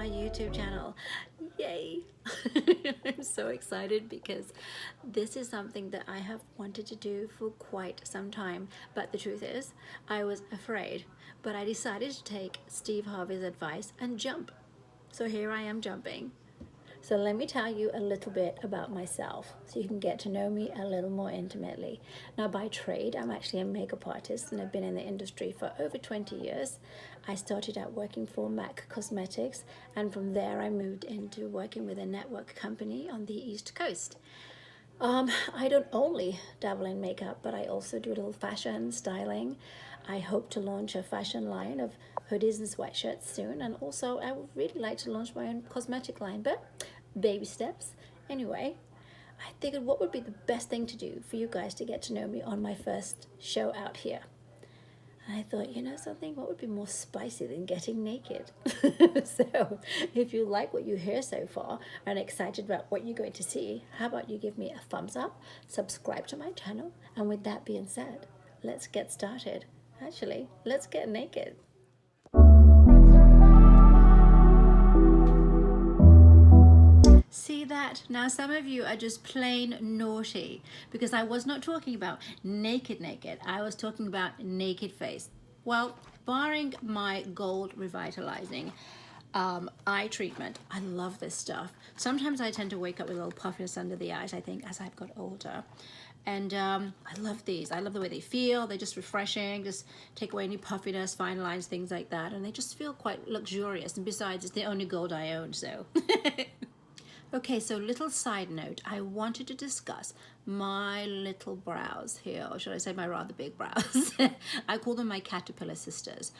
my YouTube channel. Yay! I'm so excited because this is something that I have wanted to do for quite some time, but the truth is I was afraid, but I decided to take Steve Harvey's advice and jump. So here I am jumping. So let me tell you a little bit about myself so you can get to know me a little more intimately. Now, by trade, I'm actually a makeup artist and I've been in the industry for over 20 years. I started out working for MAC Cosmetics, and from there I moved into working with a network company on the East Coast. I don't only dabble in makeup, but I also do a little fashion styling. I hope to launch a fashion line of hoodies and sweatshirts soon, and also I would really like to launch my own cosmetic line, but baby steps. Anyway, I figured what would be the best thing to do for you guys to get to know me on my first show out here. I thought, you know something, what would be more spicy than getting naked? So if you like what you hear so far and excited about what you're going to see, how about you give me a thumbs up, subscribe to my channel, and with that being said, let's get started. Actually, let's get naked. See that? Now some of you are just plain naughty because I was not talking about naked. I was talking about naked face. Well, barring my gold revitalizing eye treatment, I love this stuff. Sometimes I tend to wake up with a little puffiness under the eyes, I think, as I've got older. And I love these. I love the way they feel. They're just refreshing, just take away any puffiness, fine lines, things like that. And they just feel quite luxurious. And besides, it's the only gold I own, so. Okay, so little side note, I wanted to discuss my little brows here, or should I say my rather big brows. I call them my caterpillar sisters.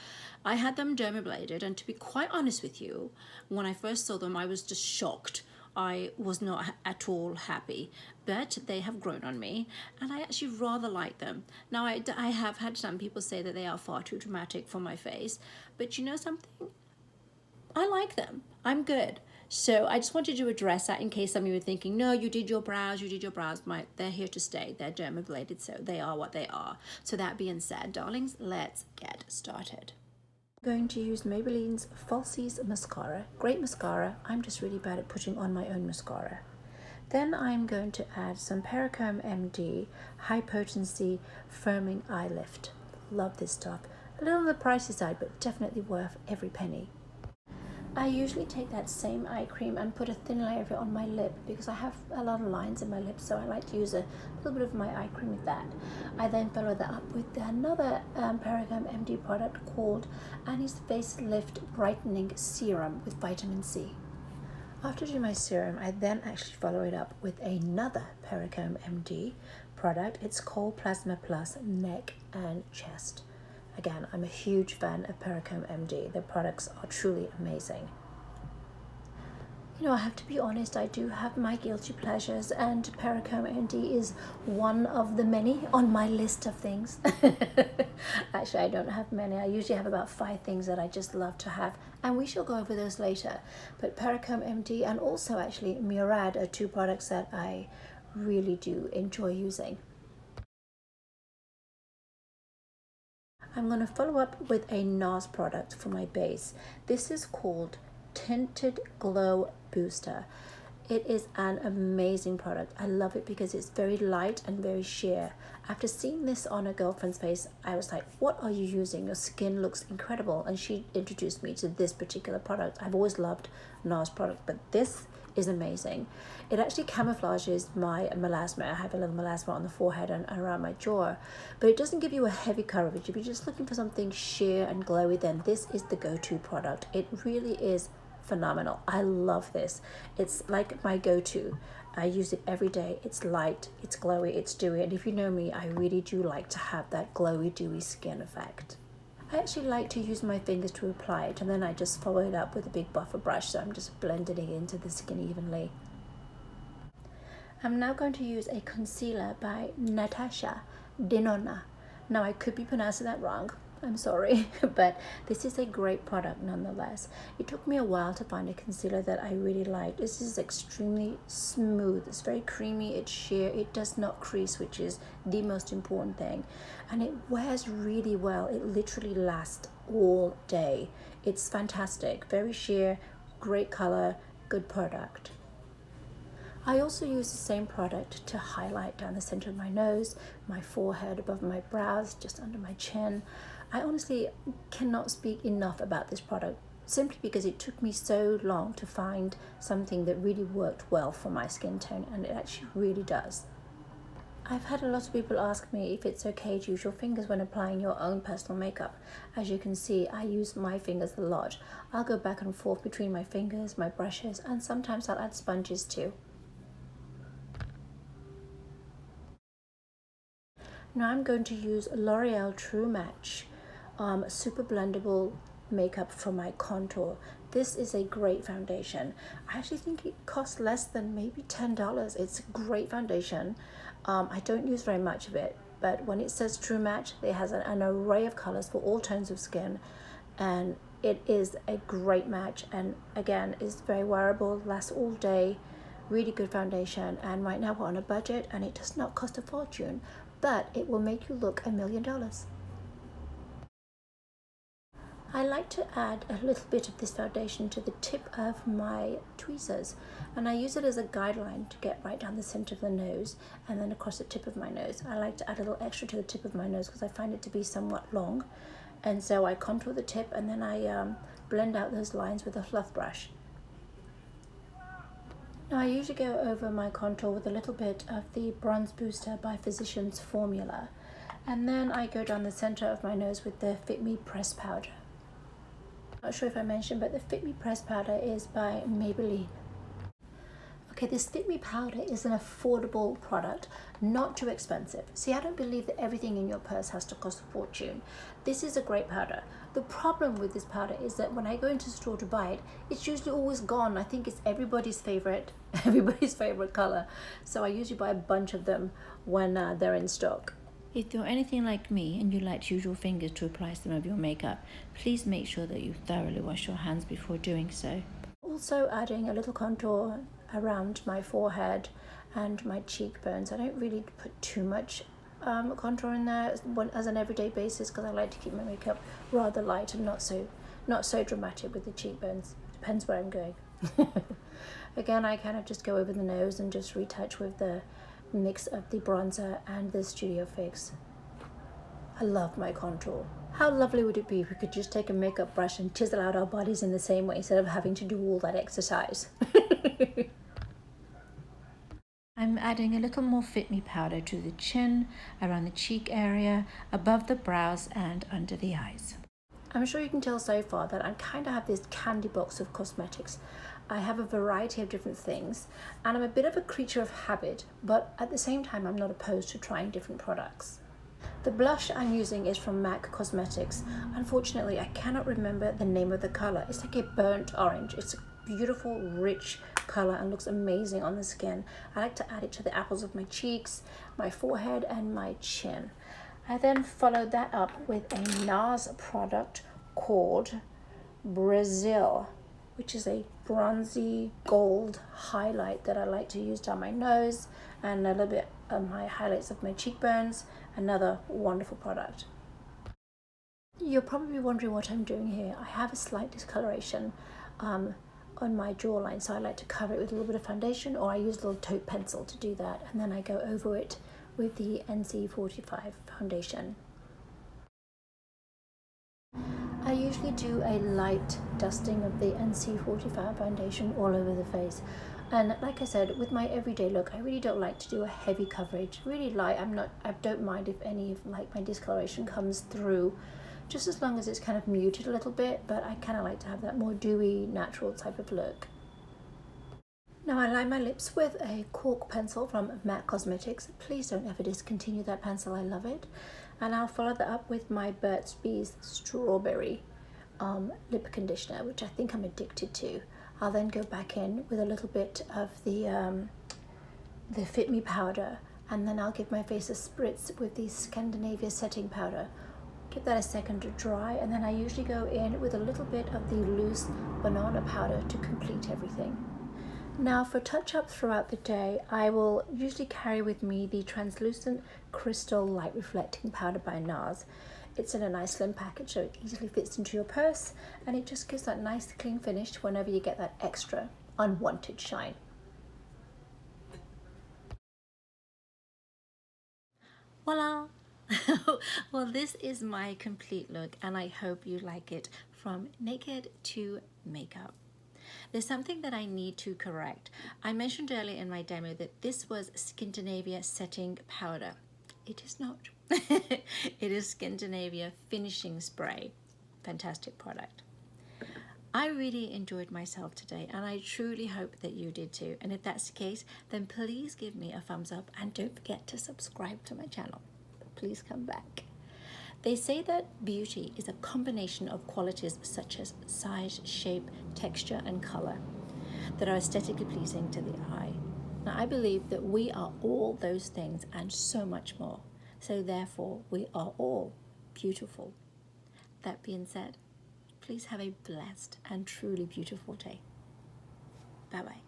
I had them dermabladed, and to be quite honest with you, when I first saw them, I was just shocked. I was not at all happy, but they have grown on me, and I actually rather like them. Now, I have had some people say that they are far too dramatic for my face, but you know something? I like them. I'm good. So I just wanted to address that in case some of you were thinking, no, you did your brows. They're here to stay. They're dermabladed, so they are what they are. So that being said, darlings, let's get started. I'm going to use Maybelline's Falsies Mascara. Great mascara. I'm just really bad at putting on my own mascara. Then I'm going to add some Pericome MD High Potency Firming Eye Lift. Love this stuff. A little on the pricey side, but definitely worth every penny. I usually take that same eye cream and put a thin layer of it on my lip because I have a lot of lines in my lips, so I like to use a little bit of my eye cream with that. I then follow that up with another Pericome MD product called Annie's Facelift Brightening Serum with vitamin C. After doing my serum, I then actually follow it up with another Pericome MD product. It's called Plasma Plus Neck and Chest. Again, I'm a huge fan of Pericome MD. Their products are truly amazing. You know, I have to be honest, I do have my guilty pleasures, and Pericome MD is one of the many on my list of things. Actually, I don't have many. I usually have about 5 things that I just love to have, and we shall go over those later. But Pericome MD and also actually Murad are 2 products that I really do enjoy using. I'm going to follow up with a NARS product for my base. This is called Tinted Glow Booster. It is an amazing product. I love it because it's very light and very sheer. After seeing this on a girlfriend's face, I was like, what are you using? Your skin looks incredible. And she introduced me to this particular product. I've always loved NARS product, but this is amazing. It actually camouflages my melasma. I have a little melasma on the forehead and around my jaw, but it doesn't give you a heavy coverage. If you're just looking for something sheer and glowy, then this is the go-to product. It really is phenomenal. I love this. It's like my go-to. I use it every day. It's light, it's glowy, it's dewy, and if you know me, I really do like to have that glowy, dewy skin effect. I actually like to use my fingers to apply it, and then I just follow it up with a big buffer brush, so I'm just blending it into the skin evenly. I'm now going to use a concealer by Natasha Denona. Now, I could be pronouncing that wrong. I'm sorry, but this is a great product nonetheless. It took me a while to find a concealer that I really liked. This is extremely smooth. It's very creamy, it's sheer, it does not crease, which is the most important thing. And it wears really well. It literally lasts all day. It's fantastic, very sheer, great color, good product. I also use the same product to highlight down the center of my nose, my forehead, above my brows, just under my chin. I honestly cannot speak enough about this product, simply because it took me so long to find something that really worked well for my skin tone, and it actually really does. I've had a lot of people ask me if it's okay to use your fingers when applying your own personal makeup. As you can see, I use my fingers a lot. I'll go back and forth between my fingers, my brushes, and sometimes I'll add sponges too. Now I'm going to use L'Oreal True Match Super Blendable Makeup for my contour. This is a great foundation. I actually think it costs less than maybe $10. It's a great foundation. I don't use very much of it, but when it says True Match, it has an array of colors for all tones of skin, and it is a great match, and again, is very wearable, lasts all day, really good foundation. And right now we're on a budget and it does not cost a fortune, but it will make you look $1,000,000. I like to add a little bit of this foundation to the tip of my tweezers, and I use it as a guideline to get right down the center of the nose and then across the tip of my nose. I like to add a little extra to the tip of my nose because I find it to be somewhat long, and so I contour the tip and then I blend out those lines with a fluff brush. Now I usually go over my contour with a little bit of the Bronze Booster by Physicians Formula, and then I go down the center of my nose with the Fit Me Press Powder. Not sure if I mentioned, but the Fit Me Press Powder is by Maybelline. Okay, this Fit Me powder is an affordable product, not too expensive. See, I don't believe that everything in your purse has to cost a fortune. This is a great powder. The problem with this powder is that when I go into the store to buy it, it's usually always gone. I think it's everybody's favorite color. So I usually buy a bunch of them when they're in stock. If you're anything like me and you like to use your fingers to apply some of your makeup, please make sure that you thoroughly wash your hands before doing so. Also adding a little contour around my forehead and my cheekbones. I don't really put too much contour in there as an everyday basis because I like to keep my makeup rather light and not so dramatic with the cheekbones. Depends where I'm going. Again, I kind of just go over the nose and just retouch with the mix of the bronzer and the Studio Fix. I love my contour. How lovely would it be if we could just take a makeup brush and chisel out our bodies in the same way instead of having to do all that exercise? I'm adding a little more Fit Me powder to the chin, around the cheek area, above the brows and under the eyes. I'm sure you can tell so far that I kind of have this candy box of cosmetics. I have a variety of different things, and I'm a bit of a creature of habit, but at the same time I'm not opposed to trying different products. The blush I'm using is from MAC Cosmetics. Unfortunately, I cannot remember the name of the color. It's like a burnt orange. It's a beautiful, rich color and looks amazing on the skin. I like to add it to the apples of my cheeks, my forehead, and my chin. I then followed that up with a NARS product called Brazil, which is a bronzy gold highlight that I like to use down my nose and a little bit of my highlights of my cheekbones. Another wonderful product. You're probably wondering what I'm doing here. I have a slight discoloration on my jawline, so I like to cover it with a little bit of foundation, or I use a little taupe pencil to do that, and then I go over it with the NC45 foundation. I usually do a light dusting of the NC45 foundation all over the face. And like I said, with my everyday look, I really don't like to do a heavy coverage. Really light. I don't mind if any of my discoloration comes through, just as long as it's kind of muted a little bit, but I kind of like to have that more dewy, natural type of look. Now I line my lips with a cork pencil from MAC Cosmetics. Please don't ever discontinue that pencil, I love it. And I'll follow that up with my Burt's Bees Strawberry lip conditioner, which I think I'm addicted to. I'll then go back in with a little bit of the Fit Me powder, and then I'll give my face a spritz with the Scandinavia setting powder. Give that a second to dry, and then I usually go in with a little bit of the loose banana powder to complete everything. Now for touch-up throughout the day, I will usually carry with me the translucent crystal light reflecting powder by NARS. It's in a nice slim package, so it easily fits into your purse, and it just gives that nice clean finish whenever you get that extra unwanted shine. Voila! Well, this is my complete look, and I hope you like it from naked to makeup. There's something that I need to correct. I mentioned earlier in my demo that this was Skindinavia setting powder. It is not. It is Skindinavia finishing spray. Fantastic product. I really enjoyed myself today, and I truly hope that you did too. And if that's the case, then please give me a thumbs up, and don't forget to subscribe to my channel. Please come back. They say that beauty is a combination of qualities such as size, shape, texture, and color that are aesthetically pleasing to the eye. Now, I believe that we are all those things and so much more. So therefore, we are all beautiful. That being said, please have a blessed and truly beautiful day. Bye-bye.